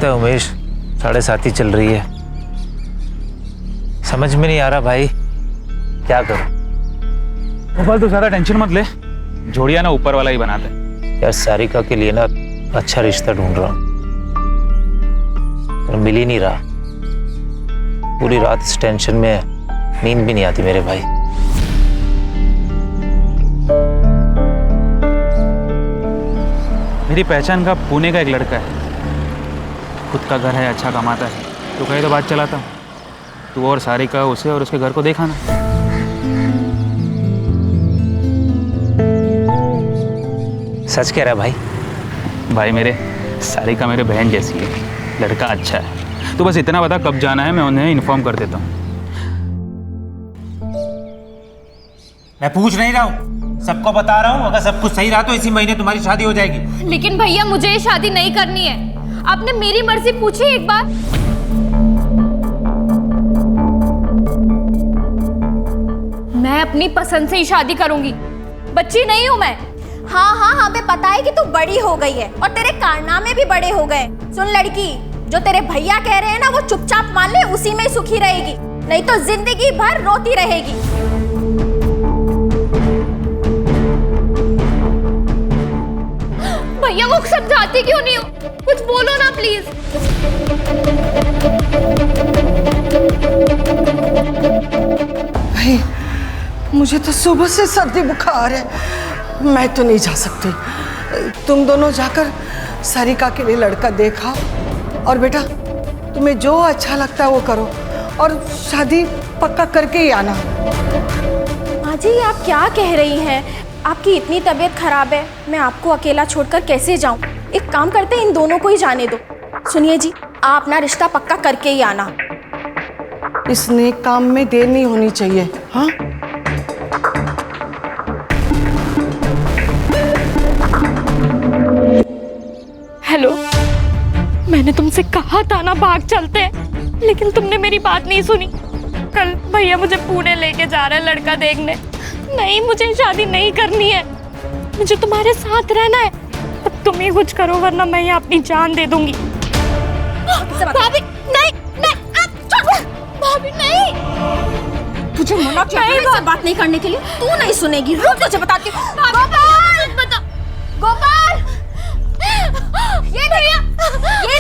लगता है उमेश 7:30 ही चल रही है। समझ में नहीं आ रहा भाई, क्या करूं? गोपाल, तू ज्यादा टेंशन मत ले, जोड़िया ना ऊपर वाला ही बनाते। यार सारिका के लिए ना अच्छा रिश्ता ढूंढ रहा हूं, पर मिल ही नहीं रहा। पूरी रात इस टेंशन में नींद भी नहीं आती मेरे भाई। मेरी पहचान का पुणे का एक लड़का है, खुद का घर है, अच्छा कमाता है, तो कहे तो बात चलाता हूँ। तू और सारिका उसे और उसके घर को देखा ना। सच कह रहा है भाई? भाई मेरे, सारिका मेरे बहन जैसी है, लड़का अच्छा है। तो बस इतना बता कब जाना है, मैं उन्हें इन्फॉर्म कर देता हूँ। मैं पूछ नहीं रहा हूँ, सबको बता रहा हूँ। अगर सब कुछ सही रहा तो इसी महीने तुम्हारी शादी हो जाएगी। लेकिन भैया मुझे ये शादी नहीं करनी है। आपने मेरी मर्जी पूछी एक बार? मैं अपनी पसंद से ही शादी करूंगी, बच्ची नहीं हूं मैं। हाँ हाँ, हमें पता है कि तू बड़ी हो गई है और तेरे कारनामे भी बड़े हो गए। सुन लड़की, जो तेरे भैया कह रहे हैं ना, वो चुपचाप मान ले, उसी में सुखी रहेगी, नहीं तो जिंदगी भर रोती रहेगी। भैया वो समझाती क्यों नहीं हो? कुछ बोलो ना प्लीज। भाई मुझे तो सुबह से सर्दी बुखार है, मैं तो नहीं जा सकती। तुम दोनों जाकर सारिका के लिए लड़का देखा, और बेटा तुम्हें जो अच्छा लगता है वो करो, और शादी पक्का करके ही आना। माँ जी, आप क्या कह रही हैं? आपकी इतनी तबीयत खराब है, मैं आपको अकेला छोड़कर कैसे जाऊं? एक काम करते हैं, इन दोनों को ही जाने दो। सुनिए जी, आप अपना रिश्ता पक्का करके ही आना। इस नेक काम में देर नहीं होनी चाहिए। हाँ, हेलो, मैंने तुमसे कहा था ना भाग चलते हैं, लेकिन तुमने मेरी बात नहीं सुनी। कल भैया मुझे पुणे लेके जा रहे हैं लड़का देखने। नहीं, मुझे शादी नहीं करनी है, मुझे तुम्हारे साथ रहना है। अब तुम ही कुछ करो वरना मैं यहाँ अपनी जान दे दूंगी। भाभी नहीं, भाभी नहीं। तुझे मना किया था इससे बात नहीं करने के लिए, तू नहीं सुनेगी। रुक, तुझे बताती हूँ। गोपाल, ये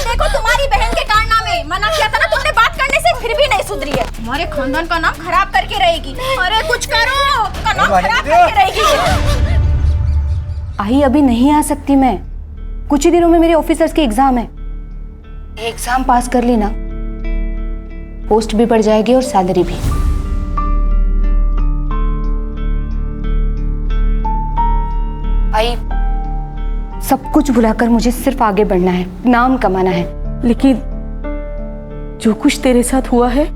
देखो तुम्हारी बहन के कारनामे। मना किया था ना तुमने बात करने से, फिर भी नहीं सुधरी है। हमारे खानदान का नाम खराब करके रहेगी। अरे कुछ करो, का नाम खराब करके रहेगी। आई अभी नहीं आ सकती मैं, कुछ ही दिनों में मेरे ऑफिसर्स के एग्जाम है। एग्जाम पास कर ली ना, पोस्ट भी बढ़ जाएगी और सैलरी भी। आई सब कुछ भुलाकर मुझे सिर्फ आगे बढ़ना है, नाम कमाना है। लेकिन जो कुछ तेरे साथ हुआ है,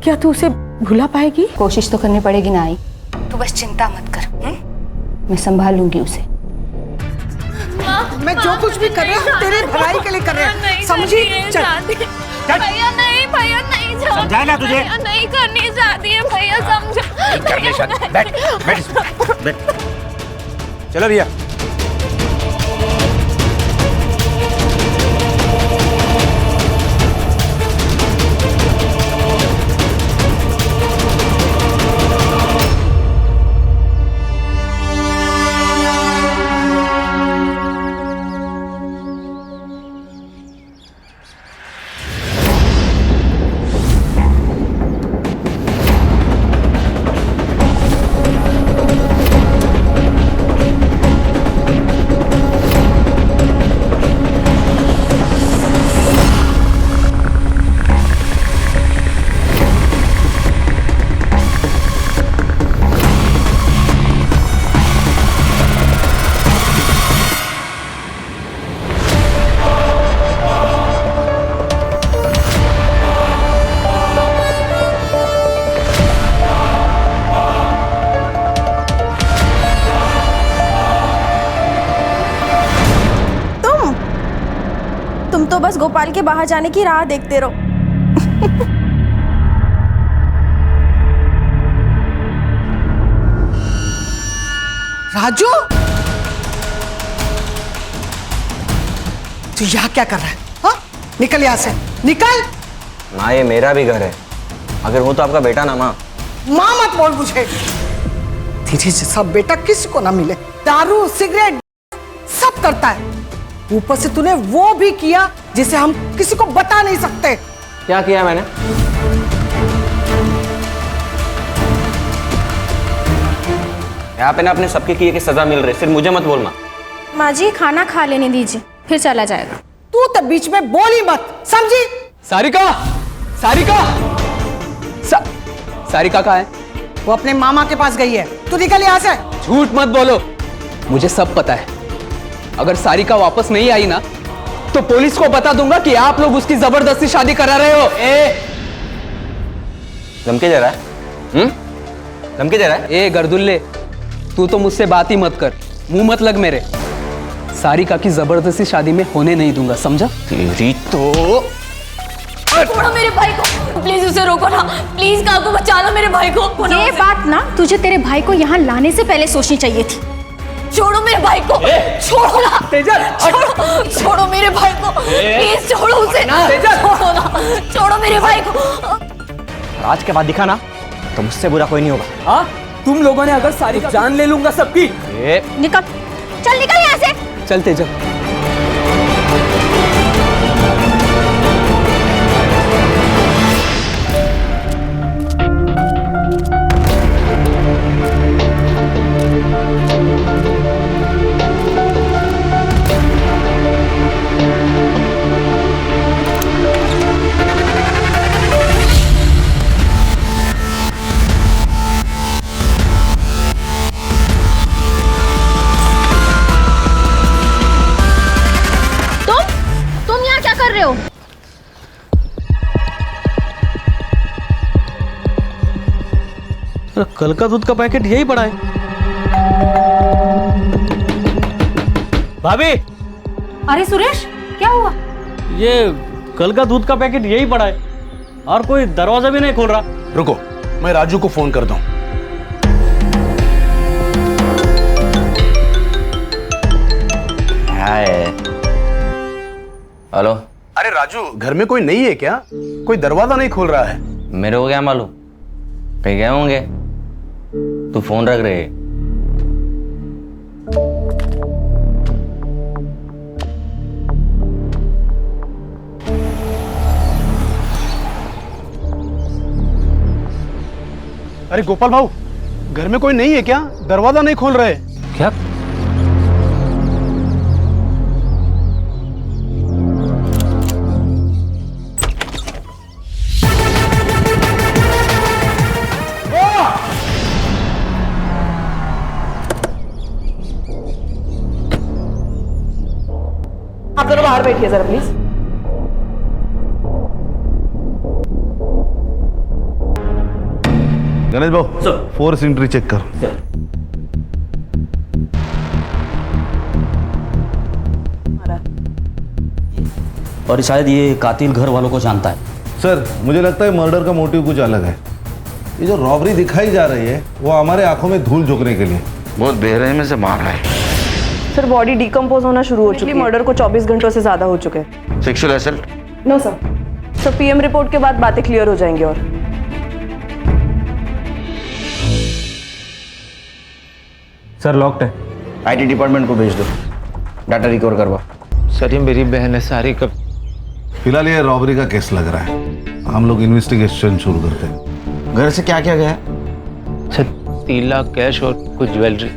क्या तू उसे भुला पाएगी? कोशिश तो करनी पड़ेगी ना आई, तू बस चिंता मत कर। मैं संभाल लूंगी उसे। मैं जो कुछ भी कर रही हूँ तेरे भलाई के लिए कर रही हूँ, समझी? भैया नहीं, भैया नहीं, समझाया ना तुझे? भैया नहीं करनी चाहती है, भैया समझो। कर ले शादी। बैठ बैठ बैठ। चलो भैया। तुम तो बस गोपाल के बाहर जाने की राह देखते रहो। राजू, तू यहाँ क्या कर रहा है? हाँ? निकल यहाँ से, निकल। माँ ये मेरा भी घर है, अगर हूँ तो आपका बेटा ना माँ। माँ मत बोल मुझे। तेरे जैसा बेटा किसी को ना मिले। दारू सिगरेट सब करता है, ऊपर से तूने वो भी किया जिसे हम किसी को बता नहीं सकते। क्या किया मैंने? यहाँ पे ना अपने सबके किए की सजा मिल रही, सिर्फ मुझे मत बोलना। माँ जी खाना खा लेने दीजिए, फिर चला जाएगा। तू तो बीच में बोली मत, समझी? सारिका, सारिका, सारिका कहाँ है? वो अपने मामा के पास गई है, तू निकल यहाँ से। झूठ मत बोलो, मुझे सब पता है। अगर सारिका वापस नहीं आई ना तो पुलिस को बता दूंगा कि आप लोग उसकी जबरदस्ती शादी करा रहे हो। धमकी दे रहा है? धमकी दे रहा है? ए गर्दुल्ले, तू तो मुझसे बात ही मत कर, मुंह मत लग मेरे। सारिका की जबरदस्ती शादी में होने नहीं दूंगा, समझा? तेरी तो छोड़ो मेरे भाई को, प्लीज उसे रोको ना, प्लीज काकू बचा लो मेरे भाई को। ये बात ना तुझे तेरे भाई को यहाँ लाने से पहले सोचनी चाहिए थी। छोड़ो मेरे भाई को, छोड़ो ना तेजल, छोड़ो, छोड़ो मेरे भाई को, प्लीज छोड़ो उसे, छोड़ो ना, छोड़ो मेरे भाई को। आज के बाद दिखा ना तो मुझसे बुरा कोई नहीं होगा। हाँ, तुम लोगों ने अगर सारिका जान ले लूंगा सबकी। निकल, चल निकल यहाँ से। चल तेजल। तुम यहाँ क्या कर रहे हो? कल का दूध का पैकेट यही पड़ा है। भाभी, अरे सुरेश, क्या हुआ? ये कल का दूध का पैकेट यही पड़ा है और कोई दरवाजा भी नहीं खोल रहा। रुको, मैं राजू को फोन करता हूँ। हेलो। अरे राजू, घर में कोई नहीं है क्या? कोई दरवाजा नहीं खोल रहा है। मेरे को क्या मालूम, कहीं गए होंगे। तू फोन रख रहे। अरे गोपाल भाऊ, घर में कोई नहीं है क्या? दरवाजा नहीं खोल रहे। क्या? आप दोनों बाहर बैठिए जरा प्लीज। गणेश भाऊ, फोर्स एंट्री चेक कर। और शायद ये कातिल घर वालों को जानता है। सर, मुझे लगता है मर्डर का मोटिव कुछ अलग है। ये जो रॉबरी दिखाई जा रही है वो हमारे आंखों में धूल झोंकने के लिए बहुत बेरहमी से मार रहा है। सर, बॉडी डिकम्पोज होना शुरू हो चुकी है। मर्डर को 24 घंटों से ज्यादा हो चुके हैं। Sexual assault? No sir. Sir, PM report के बाद बातें क्लियर हो जाएंगी। और सर लॉक्ड है। आईटी डिपार्टमेंट को भेज दो, डाटा रिकवर करवा। सर ये मेरी बहन है सारिका। फिलहाल ये रॉबरी का केस लग रहा है, हम लोग इन्वेस्टिगेशन शुरू करते हैं। घर से क्या क्या गया? सर 3 लाख कैश और कुछ ज्वेलरी।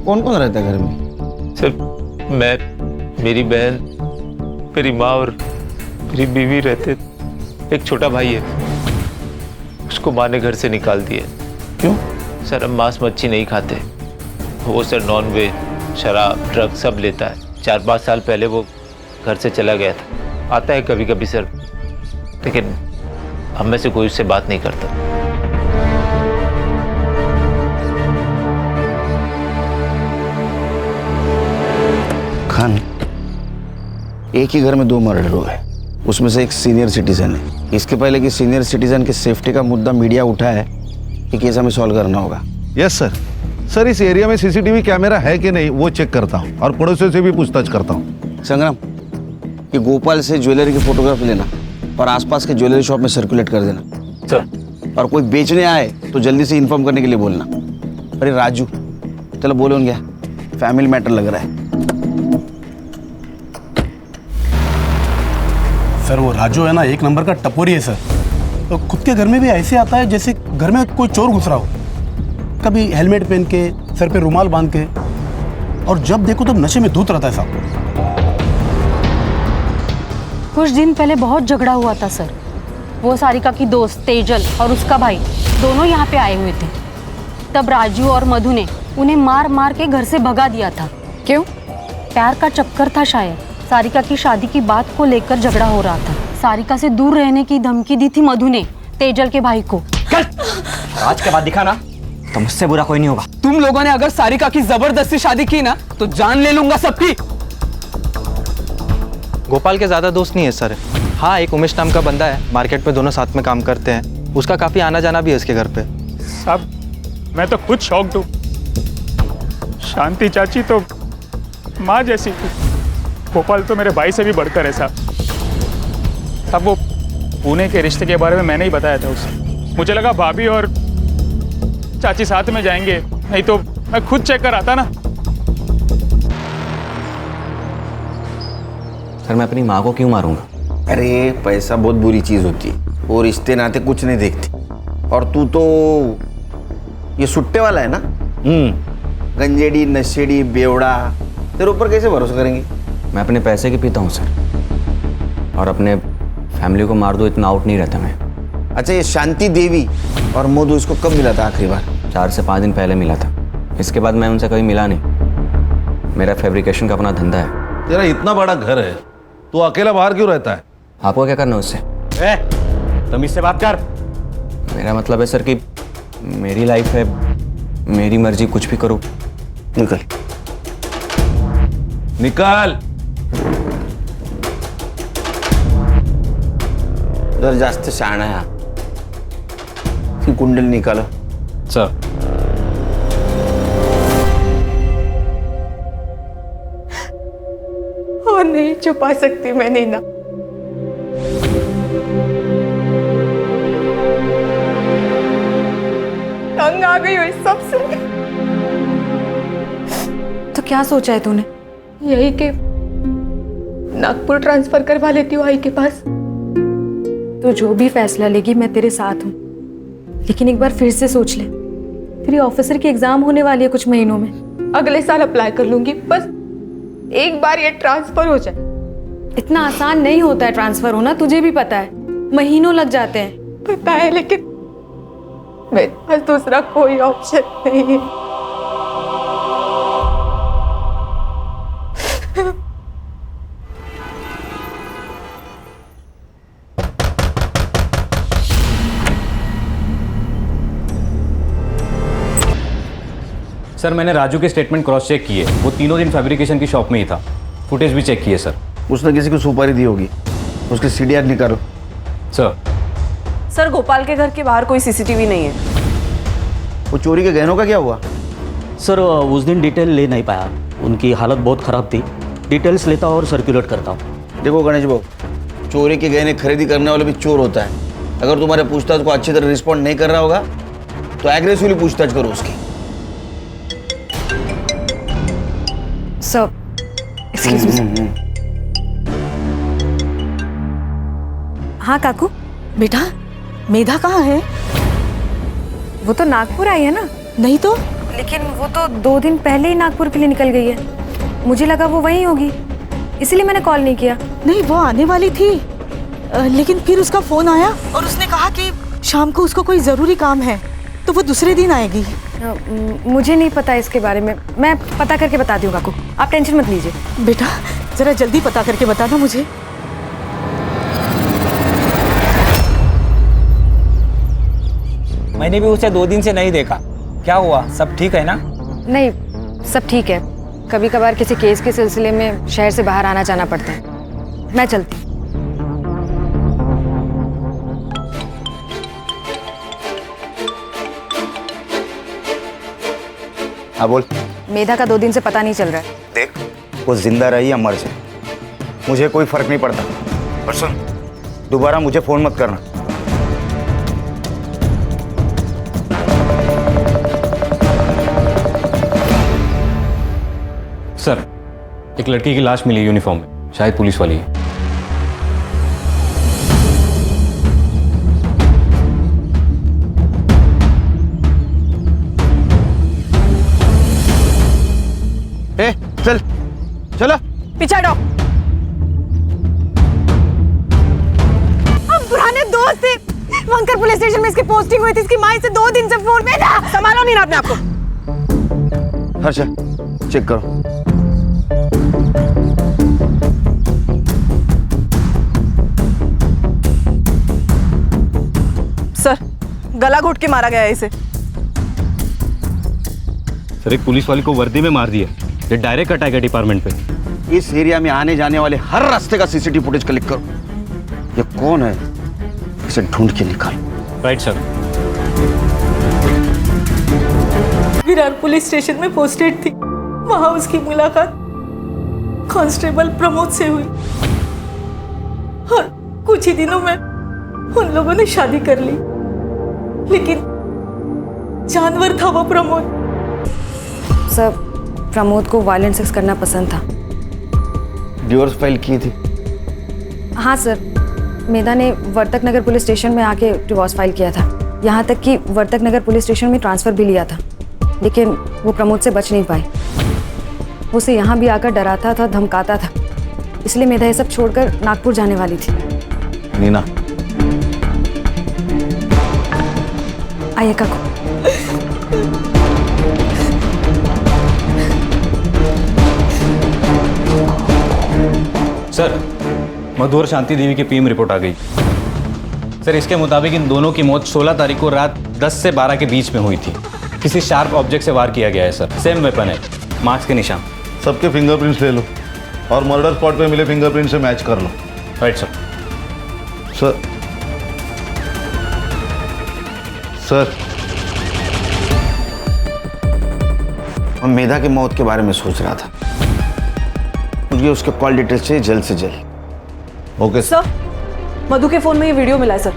कौन कौन रहता है घर में? सर मैं, मेरी बहन, मेरी माँ और मेरी बीवी रहते। एक छोटा भाई है, उसको माँ ने घर से निकाल दिया। क्यों? सर हम मांस मच्छी नहीं खाते। वो सर नॉन वेज, शराब, ड्रग सब लेता है। 4-5 साल पहले वो घर से चला गया था। आता है कभी कभी सर, लेकिन हम में से कोई उससे बात नहीं करता। खान, एक ही घर में 2 मर्डर हुए, उसमें से एक सीनियर सिटीजन है। इसके पहले कि सीनियर सिटीजन की सेफ्टी का मुद्दा मीडिया उठा है, ये केस हमें सॉल्व करना होगा। Yes sir. सर इस एरिया में सीसीटीवी कैमरा है कि नहीं वो चेक करता हूँ और पड़ोसियों से भी पूछताछ करता हूँ। संग्राम, कि गोपाल से ज्वेलरी की फोटोग्राफ लेना और आसपास के ज्वेलरी शॉप में सर्कुलेट कर देना। सर। और कोई बेचने आए तो जल्दी से इन्फॉर्म करने के लिए बोलना। अरे राजू, चलो बोलो क्या, फैमिली मैटर लग रहा है। सर वो राजू है ना, एक नंबर का टपोरी है सर। तो खुद के घर में भी ऐसे आता है जैसे घर में कोई चोर घुस रहा हो। कभी हेलमेट पहन के, सर पे रुमाल बांध के, और जब देखो तब नशे में धुत रहता है साहब। कुछ दिन पहले बहुत झगड़ा हुआ था सर। वो सारिका की दोस्त तेजल और उसका भाई दोनों यहाँ पे आए हुए थे। तब राजू और मधु ने उन्हें मार मार के घर से भगा दिया था। क्यों? प्यार का चक्कर था शायद। सारिका की शादी की बात को लेकर झगड़ा हो रहा था। सारिका से दूर रहने की धमकी दी थी मधु ने तेजल के भाई को। आज के बाद दिखा ना तो मुझसे बुरा कोई नहीं होगा। तुम लोगों ने अगर सारिका की जबरदस्ती शादी की ना तो जान ले लूंगा सबकी। गोपाल के ज़्यादा दोस्त नहीं है सर। हाँ, एक उमेश नाम का बंदा है, मार्केट में दोनों साथ में काम करते हैं। उसका काफ़ी आना जाना भी है उसके घर पे। साहब मैं तो खुद शॉक्ड हूँ। शांति चाची तो माँ जैसी थी। गोपाल तो मेरे भाई से भी बढ़कर है साहब। अब वो पुणे के रिश्ते के बारे में मैंने ही बताया था उसे। मुझे लगा भाभी और चाची साथ में जाएंगे, नहीं तो मैं खुद चेक कर आता ना। सर मैं अपनी माँ को क्यों मारूंगा? अरे पैसा बहुत बुरी चीज होती है, वो रिश्ते नाते कुछ नहीं देखती। और तू तो ये सुट्टे वाला है ना, गंजेड़ी नशेड़ी बेवड़ा, तेरे ऊपर कैसे भरोसा करेंगे? मैं अपने पैसे की पीता हूँ सर, और अपने फैमिली को मार दो इतना आउट नहीं रहता मैं। अच्छा, ये शांति देवी और मधु इसको कब मिला था आखिरी बार? 4 से 5 दिन पहले मिला था। इसके बाद मैं उनसे कभी मिला नहीं। मेरा फैब्रिकेशन का अपना धंधा है। तेरा इतना बड़ा घर है, तू अकेला बाहर क्यों रहता है? आपको क्या करना उससे? तमीज से बात कर। मेरा मतलब है सर कि मेरी लाइफ है, मेरी मर्जी, कुछ भी करो। निकल निकाल। जर जास्त शहाणा है की कुंडल निकालो। सर और नहीं छुपा सकती मैं नीना। तंग आ गई हो इस सबसे। तो क्या सोचा है तूने? यही कि नागपुर ट्रांसफर करवा लेती हूँ आई के पास। तो जो भी फैसला लेगी मैं तेरे साथ हूँ, लेकिन एक बार फिर से सोच ले। तेरी ऑफिसर की एग्जाम होने वाली है कुछ महीनों में। अगले साल अप्लाई कर लूंगी, बस एक बार ये ट्रांसफर हो जाए। इतना आसान नहीं होता है ट्रांसफर होना, तुझे भी पता है। महीनों लग जाते हैं। पता है, लेकिन मेरे पास दूसरा कोई ऑप्शन नहीं है। सर मैंने राजू के स्टेटमेंट क्रॉस चेक किए। वो तीनों दिन फैब्रिकेशन की शॉप में ही था। फुटेज भी चेक किए सर। उसने किसी को सुपारी दी होगी, उसकी सीडीआर निकालो। सर गोपाल के घर के बाहर कोई सीसीटीवी नहीं है। वो चोरी के गहनों का क्या हुआ? सर उस दिन डिटेल ले नहीं पाया, उनकी हालत बहुत ख़राब थी। डिटेल्स लेता और सर्कुलेट करता हूँ। देखो गणेश बाबू, चोरी के गहने खरीदी करने वाला भी चोर होता है। अगर तुम्हारे पूछताछ को अच्छी तरह रिस्पॉन्ड नहीं कर रहा होगा तो एग्रेसिवली पूछताछ करो उसकी। Sir excuse me. हाँ काकू। बेटा मेधा कहाँ है? वो तो नागपुर आई है ना। नहीं तो। लेकिन वो तो 2 दिन पहले ही नागपुर के लिए निकल गई है। मुझे लगा वो वहीं होगी, इसलिए मैंने कॉल नहीं किया। नहीं, वो आने वाली थी, लेकिन फिर उसका फोन आया और उसने कहा कि शाम को उसको कोई ज़रूरी काम है, तो वो दूसरे दिन आएगी। मुझे नहीं पता इसके बारे में, मैं पता करके बताती हूँ काकू, आप टेंशन मत लीजिए। बेटा जरा जल्दी पता करके बताना मुझे। मैंने भी उसे 2 दिन से नहीं देखा। क्या हुआ, सब ठीक है ना? नहीं, सब ठीक है। कभी कभार किसी केस के सिलसिले में शहर से बाहर आना जाना पड़ता है। मैं चलती। हाँ बोल। मेधा का 2 दिन से पता नहीं चल रहा है। देख, वो जिंदा रही या मर जाए, मुझे कोई फर्क नहीं पड़ता। और सुन, दोबारा मुझे फोन मत करना। सर, एक लड़की की लाश मिली यूनिफॉर्म में, शायद पुलिस वाली है। ए, चल चलो पीछे हटो। हम पुराने दोस्त थे। वंकर पुलिस स्टेशन में इसकी पोस्टिंग हुई थी। इसकी माँ से 2 दिन से फोन पे था। संभालो नहीं ना अपने आप को। हर्षा, चेक करो। सर, गला घोट के मारा गया है इसे। सर, एक पुलिस वाले को वर्दी में मार दिया। ये डायरेक्ट अटैक है डिपार्टमेंट पे। इस एरिया में आने जाने वाले हर रास्ते का सीसीटीवी फुटेज कलेक्ट करो। ये कौन है, इसे ढूंढ के निकालो। Right sir. Virar police station में पोस्टेड थी। वहां उसकी मुलाकात कांस्टेबल प्रमोद से हुई और कुछ ही दिनों में उन लोगों ने शादी कर ली। लेकिन जानवर था वो प्रमोद। सर, प्रमोद को वायलेंट सेक्स करना पसंद था। डिवोर्स फाइल की थी? हाँ सर, मेधा ने वर्तक नगर पुलिस स्टेशन में आके डिवोर्स फाइल किया था। यहाँ तक कि वर्तक नगर पुलिस स्टेशन में ट्रांसफ़र भी लिया था, लेकिन वो प्रमोद से बच नहीं पाई। वो उसे यहाँ भी आकर डराता था, धमकाता था। इसलिए मेधा ये सब छोड़कर नागपुर जाने वाली थी। नीना, आइए काकू। सर, मधु और शांति देवी की पीएम रिपोर्ट आ गई। सर, इसके मुताबिक इन दोनों की मौत 16 तारीख को रात 10 से 12 के बीच में हुई थी। किसी शार्प ऑब्जेक्ट से वार किया गया है सर। सेम वेपन है, मार्क्स के निशान। सबके फिंगरप्रिंट्स ले लो और मर्डर स्पॉट पे मिले फिंगरप्रिंट से मैच कर लो। Right sir. सर सर मैं मेधा की मौत के बारे में सोच रहा था। मुझे उसके कॉल डिटेल्स चाहिए जल्द से जल्द। ओके सर, मधु के फोन में ये वीडियो मिला है सर।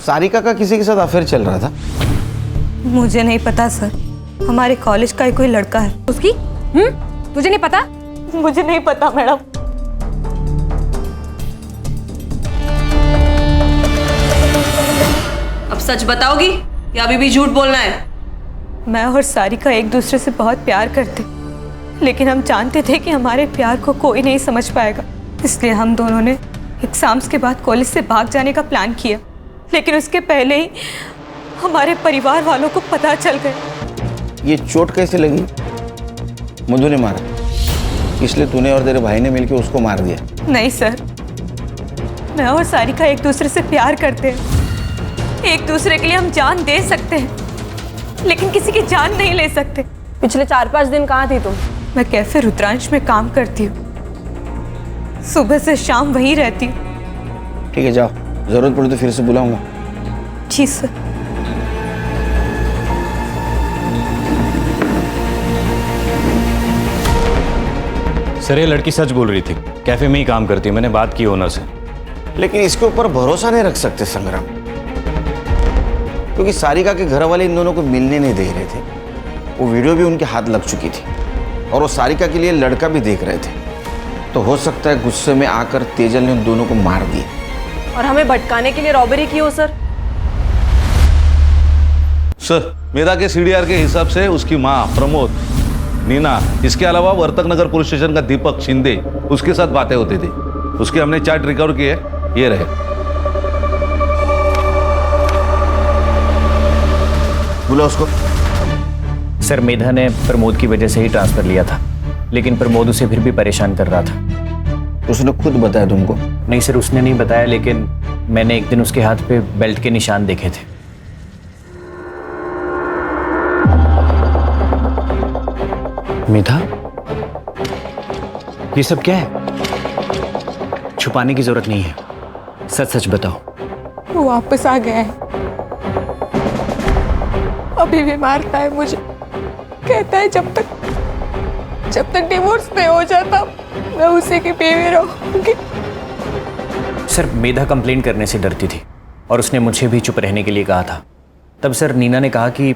सारिका का किसी के साथ अफेयर चल रहा था? मुझे नहीं पता सर, हमारे कॉलेज का ही कोई लड़का है। उसकी? तुझे नहीं पता? मुझे नहीं पता मैडम। अब सच बताओगी या अभी भी झूठ बोलना है? मैं और सारिका एक दूसरे से बहुत प्यार करते, लेकिन हम जानते थे कि हमारे प्यार को कोई नहीं समझ पाएगा। इसलिए हम दोनों ने एग्जाम्स के बाद कॉलेज से भाग जाने का प्लान किया। लेकिन उसके पहले ही हमारे परिवार वालों को पता चल गया। ये चोट कैसे लगी? मधु ने मारा, इसलिए तूने और तेरे भाई ने मिलकर उसको मार दिया? नहीं सर, मैं और सारिका एक दूसरे से प्यार करते हैं। एक दूसरे के लिए हम जान दे सकते हैं, लेकिन किसी की जान नहीं ले सकते। पिछले 4-5 दिन कहाँ थी तुम? मैं कैफे रुद्रांश में काम करती हूँ। सुबह से शाम वहीं रहती हूँ। ठीक है, जाओ, जरूरत पड़े तो फिर से बुलाऊंगा। जी सर। सर, ये लड़की सच बोल रही थी। कैफे में ही काम करती है, मैंने बात की ओनर से। लेकिन इसके ऊपर भरोसा नहीं रख सकते संग्राम, क्योंकि सारिका के घर वाले इन दोनों को मिलने नहीं दे रहे थे। वो वीडियो भी उनके हाथ लग चुकी थी और वो सारिका के लिए लड़का भी देख रहे थे। तो हो सकता है गुस्से में आकर तेजल ने उन दोनों को मार दिया और हमें भटकाने के लिए रॉबरी की हो सर। सर, मेधा के सीडीआर के हिसाब से उसकी माँ प्रमोद, नीना, इसके अलावा वर्तक नगर पुलिस स्टेशन का दीपक शिंदे, उसके साथ बातें होती थी। उसके हमने चार्ट रिकवर किए, ये रहे। बोला उसको। सर, मेधा ने प्रमोद की वजह से ही ट्रांसफर लिया था, लेकिन प्रमोद उसे फिर भी परेशान कर रहा था। उसने खुद बताया तुमको? नहीं सर, उसने नहीं बताया, लेकिन मैंने एक दिन उसके हाथ पे बेल्ट के निशान देखे थे। मेधा, ये सब क्या है? छुपाने की जरूरत नहीं है, सच सच बताओ। वो वापस आ गया है। अभी भी मारता है मुझे, कहता है जब तक डिवोर्स नहीं हो जाता मैं उसी की बीवी रहूंगी। सर मेधा कंप्लेन करने से डरती थी और उसने मुझे भी चुप रहने के लिए कहा था। तब सर नीना ने कहा कि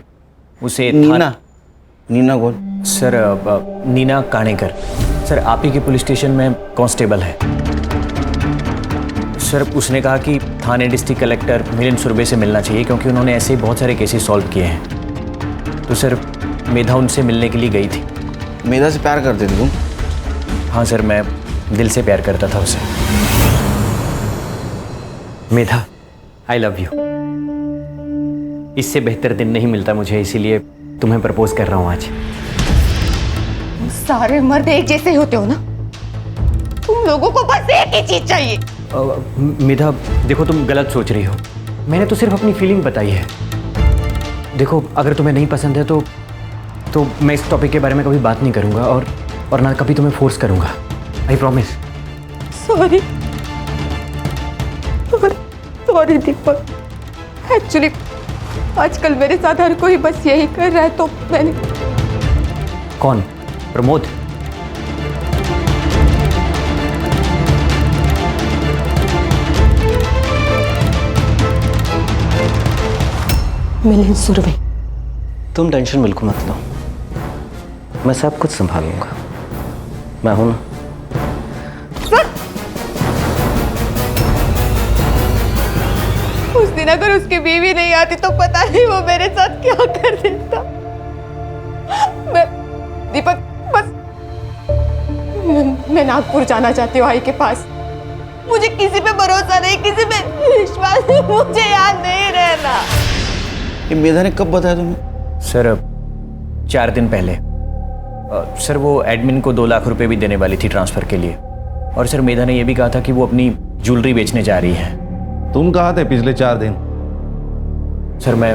उसे नीना कौन? सर नीना काणेकर, सर आप ही के पुलिस स्टेशन में कांस्टेबल है। सर उसने कहा कि थाने डिस्ट्रिक्ट कलेक्टर मिलिंद सुरभे से मिलना चाहिए क्योंकि उन्होंने ऐसे ही बहुत सारे केसेस सॉल्व किए हैं। तो सर मेधा उनसे मिलने के लिए गई थी। मेधा से प्यार करते थे तुम? हाँ सर, मैं दिल से प्यार करता था उसे। मेधा, आई लव यू। इससे बेहतर दिन नहीं मिलता मुझे, इसीलिए तुम्हें प्रपोज कर रहा हूँ आज। सारे मर्द एक जैसे होते हो ना, तुम लोगों को बस एक ही चीज चाहिए। मेधा देखो, तुम गलत सोच रही हो। मैंने तो सिर्फ अपनी फीलिंग बताई है। देखो अगर तुम्हें नहीं पसंद है तो मैं इस टॉपिक के बारे में कभी बात नहीं करूंगा और ना कभी तुम्हें फोर्स करूंगा। I promise. Sorry Deepak, actually आजकल मेरे साथ हर कोई बस यही कर रहा है तो मैंने। कौन? प्रमोद? मिलिंद सुरभि। तुम टेंशन बिल्कुल मत लो, मैं सब कुछ संभालूंगा। मैं हूं ना। उस दिन अगर उसकी बीवी नहीं आती तो पता नहीं वो मेरे साथ क्या कर देता। मैं दीपक बस मैं नागपुर जाना चाहती हूँ आई के पास। मुझे किसी पे भरोसा नहीं, किसी पे विश्वास नहीं, मुझे यहाँ नहीं रहना। ये मेधा ने कब बताया तुम्हें? सर 4 दिन पहले। सर वो एडमिन को 2 लाख रुपए भी देने वाली थी ट्रांसफर के लिए। और सर मेधा ने यह भी कहा था कि वो अपनी ज्वेलरी बेचने जा रही है। तुम कहाँ थे पिछले 4 दिन? सर मैं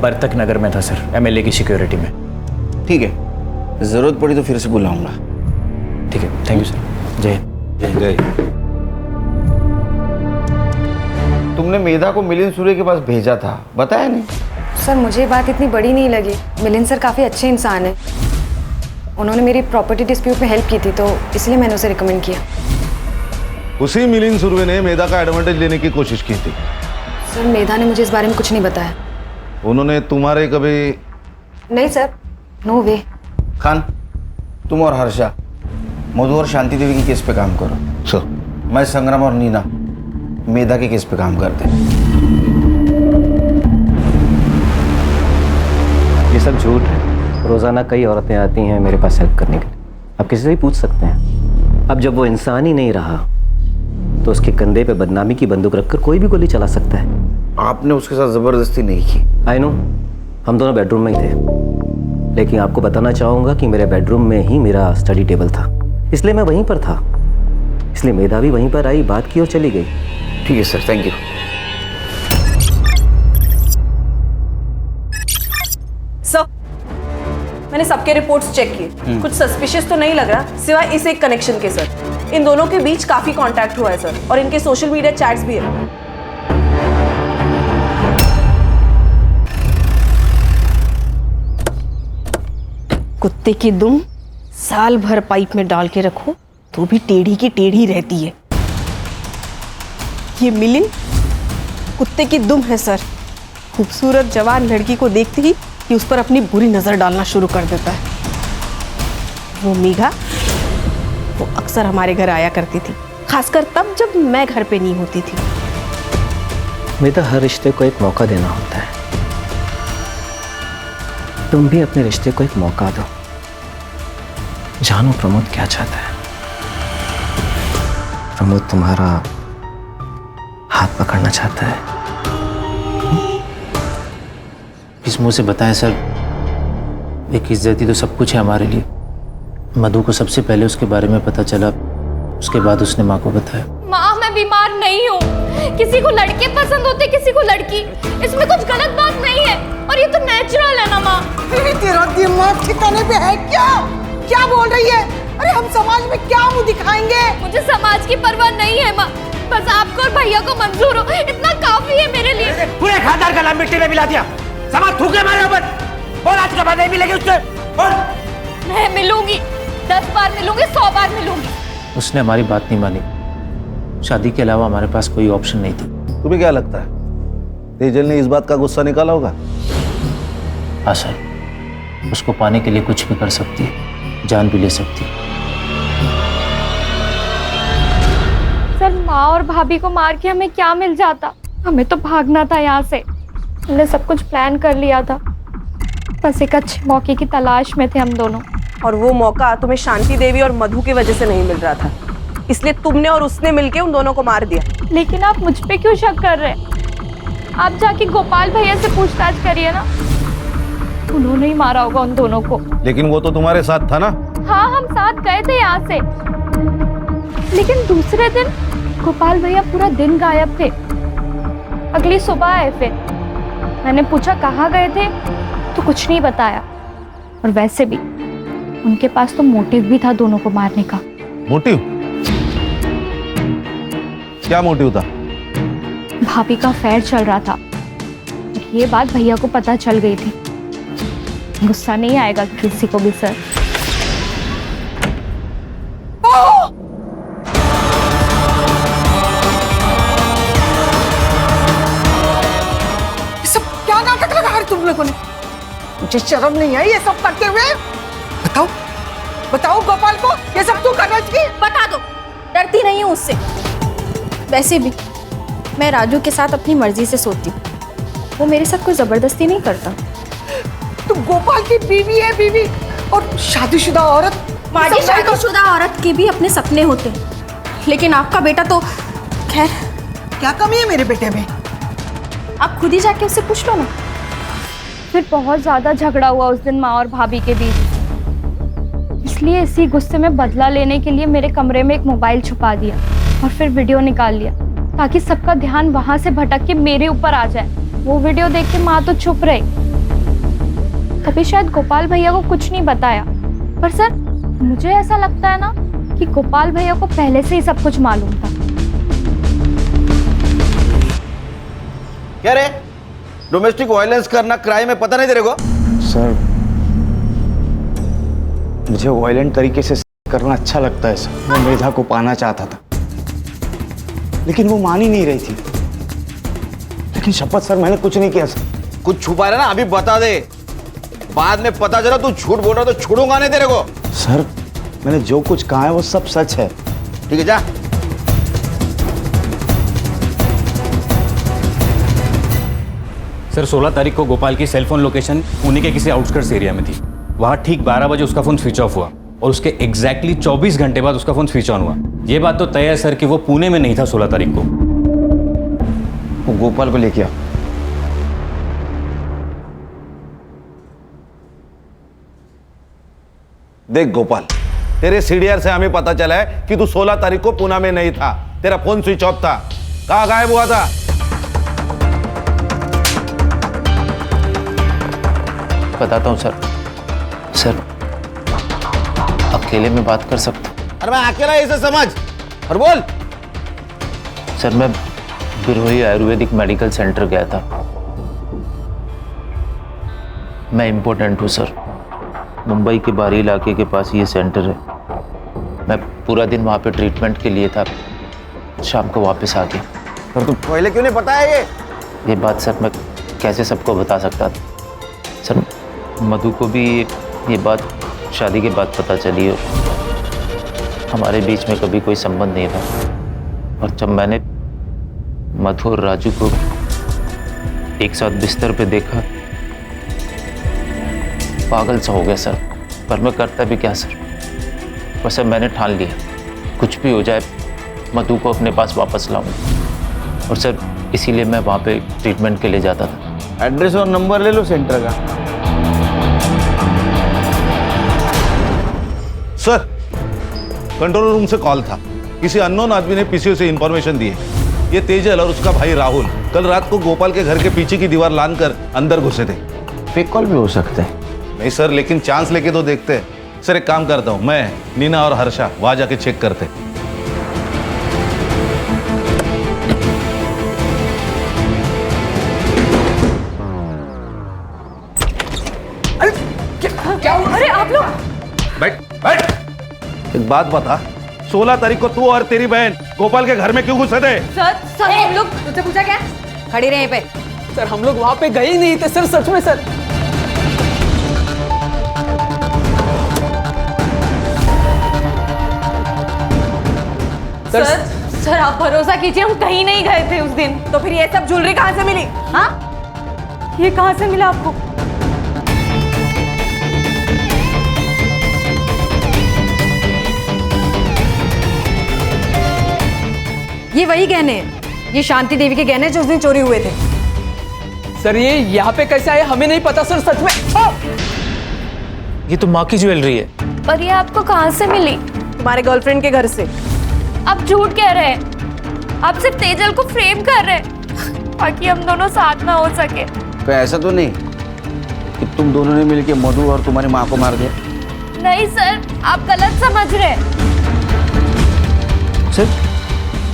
बर्तक नगर में था सर, MLA की सिक्योरिटी में। ठीक है, जरूरत पड़ी तो फिर से बुलाऊंगा। ठीक है, थैंक यू सर। जय जय। तुमने मेधा को मिलिंद सूर्य के पास भेजा था, बताया नहीं? सर मुझे ये बात इतनी बड़ी नहीं लगी। मिलिंद सर काफ़ी अच्छे इंसान हैं। उन्होंने मेरी प्रॉपर्टी डिस्प्यूट में हेल्प की थी तो इसलिए मैंने उसे रिकमेंड किया। उसी मिलिंद सुरभि ने मेधा का एडवांटेज लेने की कोशिश की थी। सर मेधा ने मुझे इस बारे में कुछ नहीं बताया। उन्होंने तुम्हारे कभी? नहीं सर, नो वे। खान, तुम और हर्षा मधु और शांति देवी की केस पे काम करो। सर। मैं संग्राम और नीना मेधा के केस पे काम करते हैं। ये सब झूठ है। रोजाना कई औरतें आती हैं मेरे पास हेल्प करने के लिए। आप किसी से भी पूछ सकते हैं। अब जब वो इंसान ही नहीं रहा तो उसके कंधे पे बदनामी की बंदूक रखकर कोई भी गोली चला सकता है। आपने उसके साथ जबरदस्ती नहीं की। आई नो, हम दोनों बेडरूम में ही थे, लेकिन आपको बताना चाहूंगा कि मेरे बेडरूम में ही मेरा स्टडी टेबल था, इसलिए मैं वहीं पर था। इसलिए मेधा भी वहीं पर आई, बात की और चली गई। ठीक है सर, थैंक यू। सर मैंने सबके रिपोर्ट्स चेक किए, कुछ सस्पिशियस तो नहीं लग रहा सिवाय इस एक कनेक्शन के। सर इन दोनों के बीच काफी कांटेक्ट हुआ है सर, और इनके सोशल मीडिया चैट्स भी है। कुत्ते की दुम साल भर पाइप में डाल के रखो तो भी टेढ़ी की टेढ़ी रहती है। ये मिलिंद कुत्ते की दुम है सर। खूबसूरत जवान लड़की को देखते ही कि उस पर अपनी बुरी नजर डालना शुरू कर देता है। वो मेघा, वो अक्सर हमारे घर आया करती थी, खासकर तब जब मैं घर पे नहीं होती थी। मेरा हर रिश्ते को एक मौका देना होता है। तुम भी अपने रिश्ते को एक मौका दो। जानो प्रमोद क्या चाहता है। प्रमोद तुम्हारा हाथ पकड़ना चाहता है। इस मुंह से बताएं सर, एक इज्जती तो सब कुछ है हमारे लिए। मधु को सबसे पहले उसके बारे में पता चला, उसके बाद उसने माँ को बताया। माँ मैं बीमार नहीं हूँ, किसी को लड़के पसंद होते किसी को लड़की, इसमें कुछ गलत बात नहीं है और ये तो नेचुरल है ना माँ। तेरा दिमाग ठिकाने पे है क्या? क्या बोल रही है? अरे हम समाज में क्या मुंह दिखाएंगे? मुझे समाज की परवाह नहीं है माँ, बस आपको और भैया को मंजूर हो इतना काफी है मेरे लिए। पूरे खानदान का नाम मिट्टी में मिला दिया। समाज थूके मारे ऊपर। बोल आज के बाद नहीं मिलेगी उससे। बोल। मैं मिलूंगी, 10 बार मिलूंगी, 100 बार मिलूंगी। उसने हमारी बात नहीं मानी। शादी के अलावा हमारे पास कोई ऑप्शन नहीं था। तुम्हें क्या लगता है तेजल ने इस बात का गुस्सा निकाला होगा? हाँ सर, उसको पाने के लिए कुछ भी कर सकती है, जान भी ले सकती है। सर माँ और भाभी को मार के हमें क्या मिल जाता? हमें तो भागना था यहाँ से। हमने सब कुछ प्लान कर लिया था, बस एक अच्छे मौके की तलाश में थे हम दोनों। और वो मौका तुम्हें शांति देवी और मधु की वजह से नहीं मिल रहा था, इसलिए तुमने और उसने मिलके उन दोनों को मार दिया। लेकिन आप मुझ पे क्यों शक कर रहे हैं? आप जाके गोपाल भैया से पूछताछ करिए ना, उन्होंने ही मारा होगा उन दोनों को। लेकिन वो तो तुम्हारे साथ था ना? हाँ, हम साथ गए थे यहाँ से, लेकिन दूसरे दिन गोपाल भैया पूरा दिन गायब थे। अगली सुबह आए, फिर मैंने पूछा कहाँ गए थे, तो कुछ नहीं बताया। और वैसे भी उनके पास तो मोटिव भी था दोनों को मारने का। मोटिव? क्या मोटिव था? भाभी का अफेयर चल रहा था, ये बात भैया को पता चल गई थी। गुस्सा नहीं आएगा किसी को भी सर। ये सब क्या नाटक लगा है तुम लोगों ने? मुझे शर्म नहीं आई ये सब करते हुए? बताओ बताओ गोपाल को ये सब तू कर रही थी? बता दो, डरती नहीं हूँ उससे। वैसे भी मैं राजू के साथ अपनी मर्जी से सोती हूँ, वो मेरे साथ कोई जबरदस्ती नहीं करता। तू गोपाल की बीवी है, बीवी और शादीशुदा औरत। माजी, शादीशुदा औरत के भी अपने सपने होते हैं, लेकिन आपका बेटा तो खैर। क्या कमी है मेरे बेटे में? आप खुद ही जाके उससे पूछ लो ना। फिर बहुत ज्यादा झगड़ा हुआ उस दिन माँ और भाभी के बीच, इसलिए इसी गुस्से में बदला लेने के लिए मेरे कमरे में एक मोबाइल छुपा दिया और फिर वीडियो निकाल लिया, ताकि सबका ध्यान वहां से भटक के मेरे ऊपर आ जाए। वो वीडियो देख के माँ तो चुप रही, तभी शायद गोपाल भैया को कुछ नहीं बताया। पर सर मुझे ऐसा लगता है ना कि गोपाल भैया को पहले से ही सब कुछ मालूम था। क्या रे, डोमेस्टिक वायलेंस करना क्राइम है, पता नहीं तेरे को? सर मुझे वायलेंट तरीके से करना अच्छा लगता है सर। मैं मेधा को पाना चाहता था, लेकिन वो मान ही नहीं रही थी। लेकिन शपथ सर मैंने कुछ नहीं किया सर। कुछ छुपा रहा ना, अभी बता दे, बाद में पता चला तू झूठ बोल रहा तो छोड़ूंगा नहीं तेरे को। सर मैंने जो कुछ कहा है वो सब सच है। ठीक है जा। सर 16 तारीख को गोपाल की सेलफोन लोकेशन पुणे के किसी आउटस्कर्ट्स एरिया में थी। वहाँ ठीक 12 बजे उसका फ़ोन स्विच ऑफ हुआ और उसके एग्जैक्टली 24 घंटे बाद उसका फ़ोन स्विच ऑन हुआ। ये बात तो तय है सर कि वो पुणे में नहीं था 16 तारीख को। वो गोपाल को लेके आ। देख गोपाल, तेरे सीडीआर से हमें पता चला है कि तू 16 तारीख को पुणे में नहीं था, तेरा फोन स्विच ऑफ था। कहाँ गायब हुआ था? बताता हूँ सर। सर अकेले में बात कर सकता हूँ? अरे मैं अकेला इसे समझ और बोल। सर मैं बिरोही आयुर्वेदिक मेडिकल सेंटर गया था। मैं इम्पोर्टेंट हूँ सर, मुंबई के बाहरी इलाके के पास ये सेंटर है। मैं पूरा दिन वहाँ पे ट्रीटमेंट के लिए था, शाम को वापस आ गया। पर तू पहले क्यों नहीं बताया ये बात सर मैं कैसे सबको बता सकता था? सर मधु को भी ये बात शादी के बाद पता चली और हमारे बीच में कभी कोई संबंध नहीं था। और जब मैंने मधु और राजू को एक साथ बिस्तर पे देखा, पागल सा हो गया सर। पर मैं करता भी क्या सर? बस अब मैंने ठान लिया, कुछ भी हो जाए मधु को अपने पास वापस लाऊंगा। और सर इसीलिए मैं वहाँ पे ट्रीटमेंट के लिए जाता था। एड्रेस और नंबर ले लो सेंटर का। सर कंट्रोल रूम से कॉल था, किसी अननोन आदमी ने पीसीओ से इंफॉर्मेशन दी है। ये तेजल और उसका भाई राहुल कल रात को गोपाल के घर के पीछे की दीवार लांघकर अंदर घुसे थे। फेक कॉल भी हो सकता है। नहीं सर, लेकिन चांस लेके तो देखते हैं। सर एक काम करता हूँ, मैं नीना और हर्षा वहां जाके चेक करते। एक बात बता, 16 तारीख को तू और तेरी बहन गोपाल के घर में क्यों घुसे थे? सर हम लोग तुझसे पूछा क्या? खड़ी रहे पे। सर हम लोग वहां पे गए ही नहीं थे सर, सच में सर। सर आप भरोसा कीजिए, हम कहीं नहीं गए थे उस दिन। तो फिर ये सब ज्वेलरी कहाँ से मिली? हाँ, ये कहाँ से मिला आपको? ये वही गहने हैं, ये शांति देवी के गहने जो उस दिन चोरी हुए थे। सर ये यहाँ पे कैसे आए हमें नहीं पता सर, सच में। ये तो माँ की ज्वेलरी है। पर ये आपको कहाँ से मिली? तुम्हारे गर्लफ्रेंड के घर से। आप झूठ कह रहे हैं। आप सिर्फ तेजल को फ्रेम कर रहे हैं ताकि हम दोनों साथ ना हो सके। तो ऐसा तो नहीं कि तुम दोनों ने मिलकर मधु और तुम्हारी माँ को मार दिया? नहीं सर, आप गलत समझ रहे हैं। सर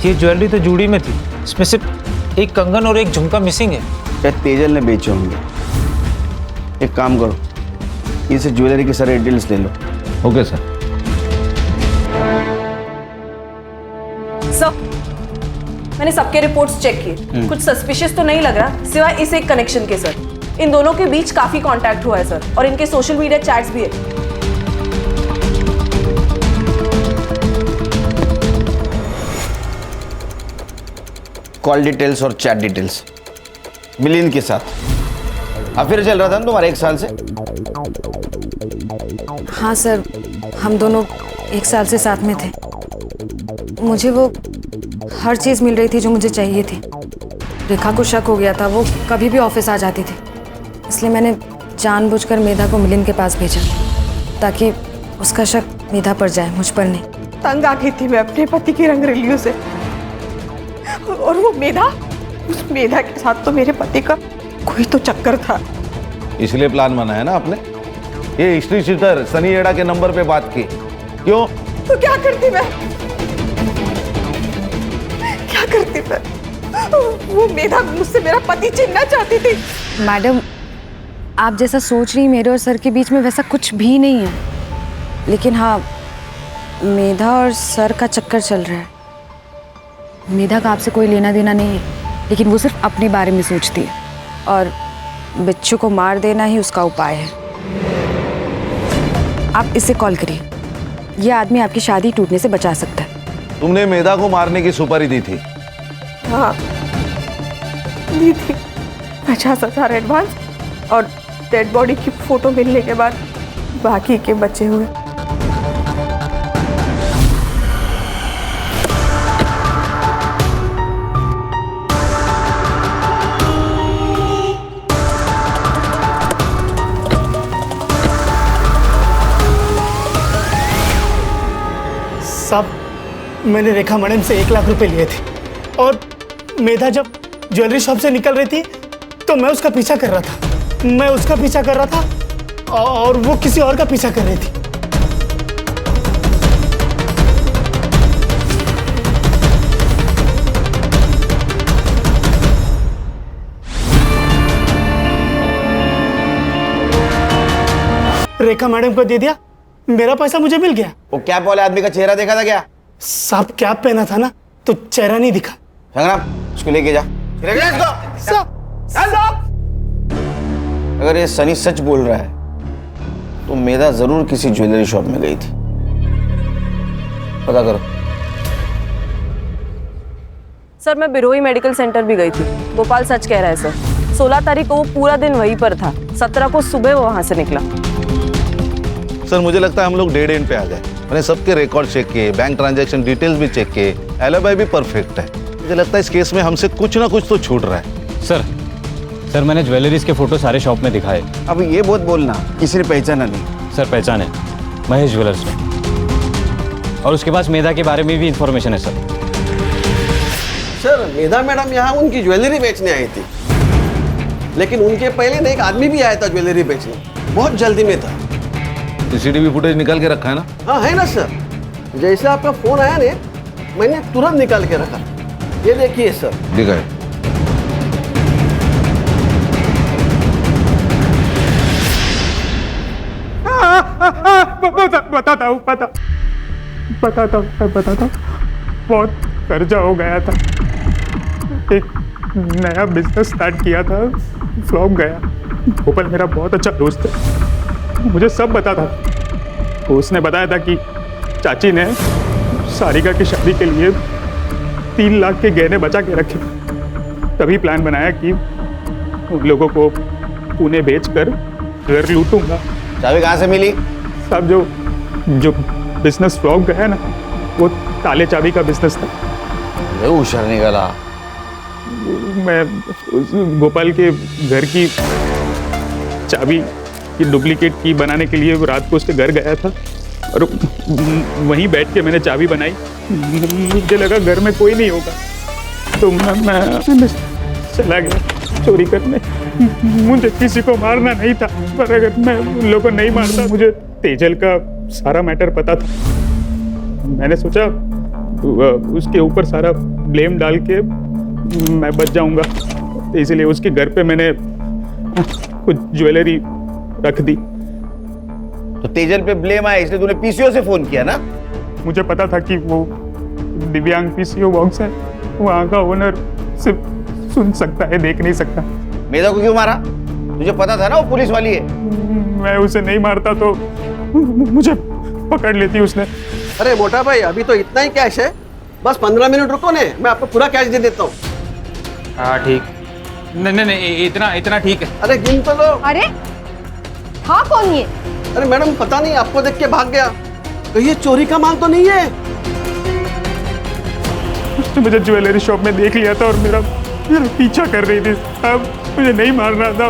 ये ज्वेलरी तो जूड़ी में थी, इसमें सिर्फ एक कंगन और एक झुमका मिसिंग है। क्या तेजल ने बेचे होंगे? एक काम करो, इसे ज्वेलरी के सारे डिटेल्स ले लो। Okay sir. सर मैंने सबके रिपोर्ट्स चेक किए, कुछ सस्पिशियस तो नहीं लग रहा सिवाय इस एक कनेक्शन के सर। इन दोनों के बीच काफी कांटेक्ट हुआ है सर, और इनके सोशल मीडिया चैट्स भी है। कॉल डिटेल्स और चैट डिटेल्स मिलिंद के साथ अफेयर चल रहा था ना तुम्हारा 1 साल से? हाँ सर, हम दोनों 1 साल से साथ में थे। मुझे वो हर चीज़ मिल रही थी जो मुझे चाहिए थी। रेखा को शक हो गया था, वो कभी भी ऑफिस आ जाती थी, इसलिए मैंने जानबूझकर मेधा को मिलिंद के पास भेजा ताकि उसका शक मेधा पर जाए, मुझ पर नहीं। तंग आ गई थी मैं अपने पति की रंगरेलियों से, और वो मेधा, उस मेधा के साथ तो मेरे पति का कोई तो चक्कर था। इसलिए प्लान बनाया ना आपने, ये हिस्ट्री शीटर सनी एड़ा के नंबर पे बात की। क्यों? तो क्या करती मैं, क्या करती मैं? वो मेधा मुझसे मेरा पति छीनना चाहती थी। मैडम, आप जैसा सोच रही मेरे और सर के बीच में वैसा कुछ भी नहीं है, लेकिन हाँ मेधा और सर का चक्कर चल रहा है। मेधा का आपसे कोई लेना देना नहीं है, लेकिन वो सिर्फ अपने बारे में सोचती है, और बिच्छू को मार देना ही उसका उपाय है। आप इसे कॉल करिए, यह आदमी आपकी शादी टूटने से बचा सकता है। तुमने मेधा को मारने की सुपारी दी थी? हाँ दी थी, 50,000 एडवांस, और डेड बॉडी की फोटो मिलने के बाद बाकी के बचे हुए। साहब, मैंने रेखा मैडम से 1 लाख रुपए लिए थे, और मेधा जब ज्वेलरी शॉप से निकल रही थी तो मैं उसका पीछा कर रहा था। मैं उसका पीछा कर रहा था और वो किसी और का पीछा कर रही थी। रेखा मैडम को दे दिया, मेरा पैसा मुझे मिल गया। वो कैप वाले आदमी का चेहरा देखा था क्या? साहब कैप पहना था ना, तो चेहरा नहीं दिखा। संग्राम, उसको लेके जा। अगर ये सनी सच बोल रहा है तो मेधा जरूर किसी ज्वेलरी शॉप में गई थी। पता करो। सर मैं बिरोई मेडिकल सेंटर भी गई थी। गोपाल सच कह रहा है सर, 16 तारीख को वो पूरा दिन वहीं पर था, 17 को सुबह वो वहां से निकला। सर मुझे लगता है हम लोग डेड एंड पे आ गए। मैंने सबके रिकॉर्ड चेक किए, बैंक ट्रांजैक्शन डिटेल्स भी चेक किए, एलिबाई भी परफेक्ट है। मुझे लगता है इस केस में हमसे कुछ ना कुछ तो छूट रहा है। सर मैंने ज्वेलरीज के फोटो सारे शॉप में दिखाए। अब ये बहुत बोलना, किसी ने पहचाना नहीं? सर पहचाने, महेश ज्वेलर्स में, और उसके पास मेधा के बारे में भी इंफॉर्मेशन है सर। सर मेधा मैडम यहाँ उनकी ज्वेलरी बेचने आई थी, लेकिन उनके पहले ना एक आदमी भी आया था ज्वेलरी बेचने, बहुत जल्दी में था। सीसीटीवी फुटेज निकाल के रखा है ना? हाँ है ना सर, जैसे आपका फोन आया ने मैंने तुरंत निकाल के रखा। ये देखिए सर। दिखाए। बताता हूँ, पता बताता हूँ। बहुत कर्जा हो गया था, एक नया बिजनेस स्टार्ट किया था, फ्लॉप गया। गोपाल मेरा बहुत अच्छा दोस्त है, मुझे सब बताता था। उसने बताया था कि चाची ने सारिका की शादी के लिए 3 लाख के गहने बचा के रखे। तभी प्लान बनाया कि उन लोगों को पुणे बेचकर घर लूटूंगा। चाबी कहाँ से मिली? सब जो बिजनेस फ्लॉप गया ना, वो ताले चाबी का बिजनेस था। होशियार निकला। मैं गोपाल के घर की चाबी की डुप्लीकेट की बनाने के लिए रात को उसके घर गया था और वहीं बैठ के मैंने चाबी बनाई। मुझे लगा घर में कोई नहीं होगा, तो मैं चला गया चोरी करने। मुझे किसी को मारना नहीं था, पर अगर मैं उन लोगों को नहीं मारता, मुझे तेजल का सारा मैटर पता था। मैंने सोचा उसके ऊपर सारा ब्लेम डाल के मैं बच जाऊंगा, तो इसलिए उसके घर पे मैंने कुछ ज्वेलरी रख दी। तो तेजल पे ब्लेम आया इसलिए तूने पीसीओ से फोन किया ना? मुझे पता था कि वो दिव्यांग पीसीओ बॉक्स है, वहाँ का ओनर सिर्फ सुन सकता है, देख नहीं सकता। मेधा को क्यों मारा? तुझे पता था ना वो पुलिस वाली है। मैं उसे नहीं मारता तो मुझे पकड़ लेती उसने। अरे मोटा भाई, अभी तो इतना ही कैश है, बस 15 मिनट रुको ने, मैं आपको पूरा कैश दे देता हूँ। हाँ ठीक, नहीं इतना ठीक है। अरे गिन तो लो। अरे हाँ कौन ये? अरे मैडम पता नहीं, आपको देख के भाग गया। तो ये चोरी का माल तो नहीं है? उसने मुझे ज्वेलरी शॉप में देख लिया था और मेरा पीछा कर रही थी। अब मुझे नहीं मारना था।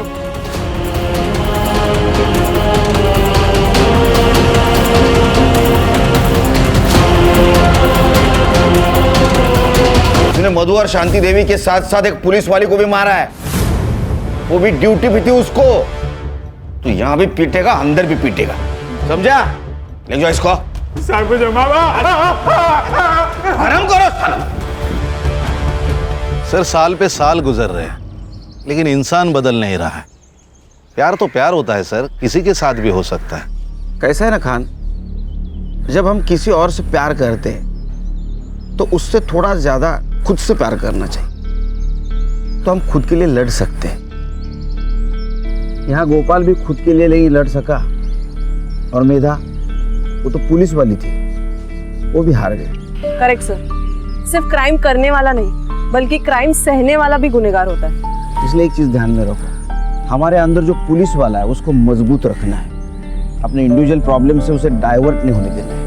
उसने मधु और शांति देवी के साथ साथ एक पुलिस वाली को भी मारा है, वो भी ड्यूटी पे थी उसको। तो यहां भी पीटेगा, अंदर भी पीटेगा, समझा? ले जाओ इसको। आराम करो। सर साल पे साल गुजर रहे हैं, लेकिन इंसान बदल नहीं रहा है। प्यार तो प्यार होता है सर, किसी के साथ भी हो सकता है। कैसा है ना खान, जब हम किसी और से प्यार करते हैं तो उससे थोड़ा ज्यादा खुद से प्यार करना चाहिए, तो हम खुद के लिए लड़ सकते हैं। यहाँ गोपाल भी खुद के लिए नहीं लड़ सका, और मेधा वो तो पुलिस वाली थी, वो भी हार गई। करेक्ट सर, सिर्फ क्राइम करने वाला नहीं बल्कि क्राइम सहने वाला भी गुनहगार होता है। इसलिए एक चीज ध्यान में रखो, हमारे अंदर जो पुलिस वाला है उसको मजबूत रखना है, अपने इंडिविजुअल प्रॉब्लम से उसे डाइवर्ट नहीं होने देना है।